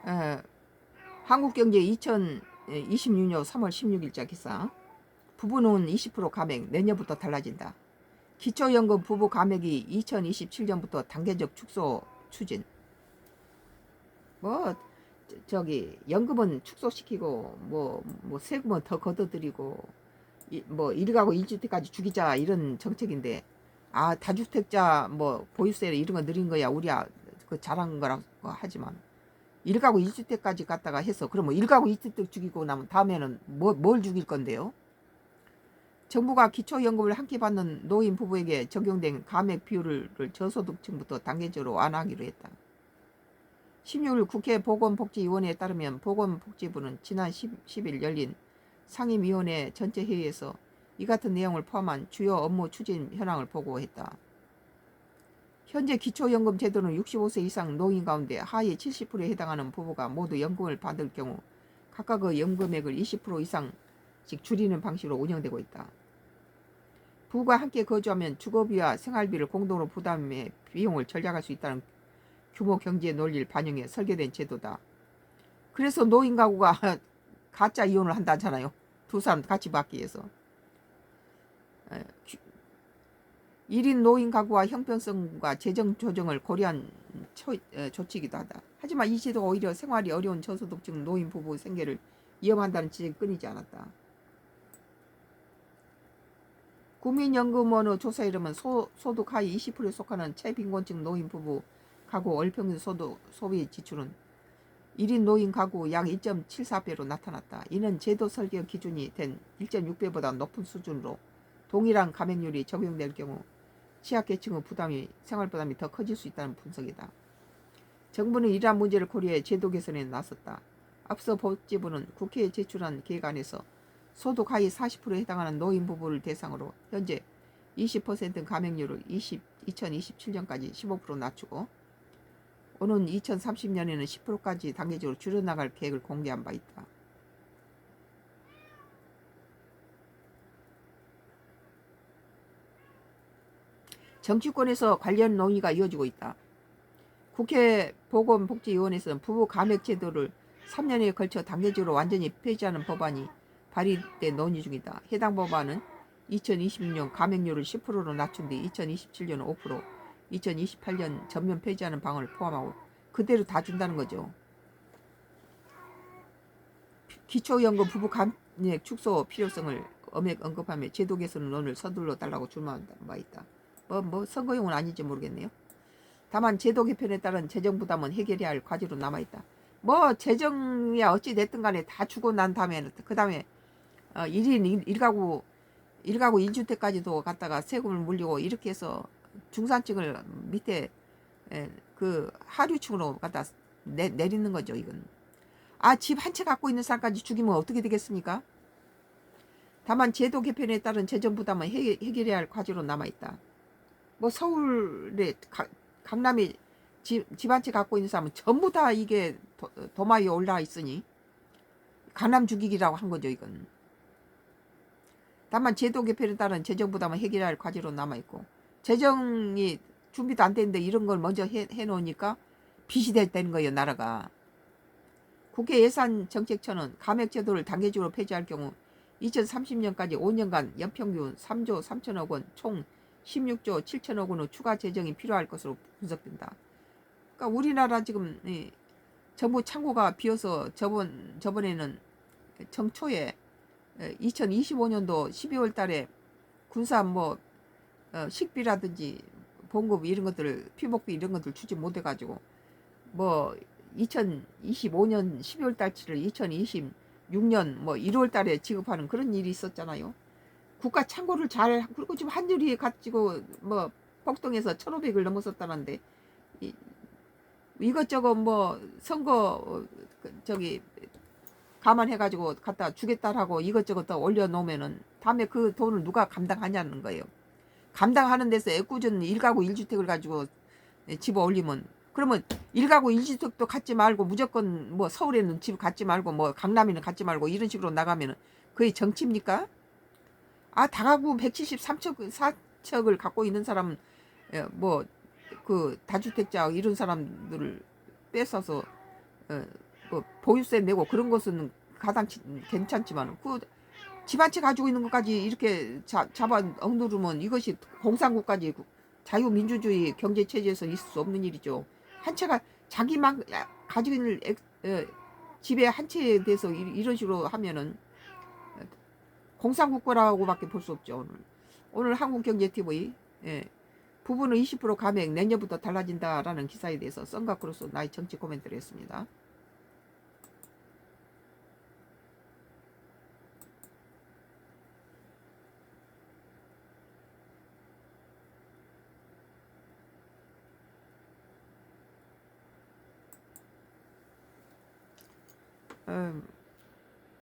에, 한국경제 2026년 3월 16일자 기사. 부부는 20% 감액 내년부터 달라진다. 기초연금 부부 감액이 2027년부터 단계적 축소 추진. 뭐 저기 연금은 축소시키고 뭐 세금은 더 걷어들이고 뭐 1가구 1주택까지 죽이자 이런 정책인데, 아 다주택자 뭐 보유세 이런 거 늘린 거야 우리야 그 잘한 거라고 하지만 1가구 1주택까지 갖다가 해서 그러면 1가구 1주택 죽이고 나면 다음에는 뭘 죽일 건데요? 정부가 기초연금을 함께 받는 노인 부부에게 적용된 감액 비율을 저소득층부터 단계적으로 완화하기로 했다. 16일 국회 보건복지위원회에 따르면 보건복지부는 지난 10일 열린 상임위원회 전체 회의에서 이 같은 내용을 포함한 주요 업무 추진 현황을 보고했다. 현재 기초연금 제도는 65세 이상 노인 가운데 하위 70%에 해당하는 부부가 모두 연금을 받을 경우 각각의 연금액을 20% 이상씩 줄이는 방식으로 운영되고 있다. 부부가 함께 거주하면 주거비와 생활비를 공동으로 부담해 비용을 절약할 수 있다는 규모 경제의 논리를 반영해 설계된 제도다. 그래서 노인 가구가 가짜 이혼을 한다잖아요. 두 사람 같이 받기 위해서. 1인 노인 가구와 형평성과 재정 조정을 고려한 조치이기도 하다. 하지만 이 제도가 오히려 생활이 어려운 저소득층 노인 부부 생계를 위험한다는 지적이 끊이지 않았다. 국민연금원의 조사에 이르면 소득 하위 20%에 속하는 최빈곤층 노인 부부 가구 월평균 소비 지출은 1인 노인 가구 약 1.74배로 나타났다. 이는 제도 설계 기준이 된 1.6배보다 높은 수준으로 동일한 감액률이 적용될 경우 취약계층의 생활부담이 더 커질 수 있다는 분석이다. 정부는 이러한 문제를 고려해 제도 개선에 나섰다. 앞서 복지부는 국회에 제출한 계획안에서 소득 하위 40%에 해당하는 노인 부부를 대상으로 현재 20% 감액률을 2027년까지 15% 낮추고 오는 2030년에는 10%까지 단계적으로 줄여나갈 계획을 공개한 바 있다. 정치권에서 관련 논의가 이어지고 있다. 국회 보건복지위원회에서는 부부 감액 제도를 3년에 걸쳐 단계적으로 완전히 폐지하는 법안이 발의돼 논의 중이다. 해당 법안은 2026년 감액률을 10%로 낮춘 뒤 2027년 5%, 2028년 전면 폐지하는 방안을 포함하고 그대로 다 준다는 거죠. 기초연금 부부 감액 축소 필요성을 엄액 언급하며 제도 개선 논을 서둘러 달라고 주문한 바 있다. 뭐 선거용은 아닌지 모르겠네요. 다만 제도 개편에 따른 재정 부담은 해결해야 할 과제로 남아있다. 뭐 재정이야 어찌 됐든 간에 다 주고 난 다음에 그 다음에 1인 1가구 1주택까지도 갖다가 세금을 물리고 이렇게 해서 중산층을 밑에 그 하류층으로 갖다 내리는 거죠. 이건 집 한 채 갖고 있는 사람까지 죽이면 어떻게 되겠습니까? 다만 제도 개편에 따른 재정 부담은 해결해야 할 과제로 남아있다. 뭐 서울에 강남에 집 한 채 갖고 있는 사람은 전부 다 이게 도마 위에 올라 있으니 강남 죽이기라고 한 거죠. 이건 다만 제도 개편에 따른 재정 부담은 해결해야 할 과제로 남아있고, 재정이 준비도 안 되는데 이런 걸 먼저 해놓으니까 빚이 되는 거예요. 나라가. 국회 예산정책처는 감액 제도를 단계적으로 폐지할 경우 2030년까지 5년간 연평균 3조 3천억 원, 총 16조 7천억 원의 추가 재정이 필요할 것으로 분석된다. 그러니까 우리나라 지금 정부 창고가 비어서 저번에는 정초에 2025년도 12월 달에 군사 식비라든지 봉급 이런 것들을 피복비 이런 것들 주지 못해가지고 2025년 12월 달치를 2026년 1월 달에 지급하는 그런 일이 있었잖아요. 국가 창고를 그리고 지금 한율이 가지고 폭동에서 1,500을 넘었었다는데 이것저것 선거 감안해가지고 갖다 주겠다라고 이것저것 더 올려놓으면은 다음에 그 돈을 누가 감당하냐는 거예요. 감당하는 데서 애꿎은 1가구 1주택을 가지고 집어 올리면, 그러면 1가구 1주택도 갖지 말고 무조건 서울에는 집 갖지 말고 강남에는 갖지 말고 이런 식으로 나가면은 그게 정치입니까? 다가구 173척을 갖고 있는 사람 그 다주택자 이런 사람들을 뺏어서 보유세 내고 그런 것은 가당치 괜찮지만 그 집 한 채 가지고 있는 것까지 이렇게 잡아 억누르면 이것이 공산국가지 자유민주주의 경제체제에서 있을 수 없는 일이죠. 한 채가 자기만 가지고 있는 집에 한 채에 대해서 이런 식으로 하면은 공산국가라고밖에 볼 수 없죠. 오늘 한국경제TV 부부는 20% 감액 내년부터 달라진다라는 기사에 대해서 썬가크로스 나의 정치 코멘트를 했습니다.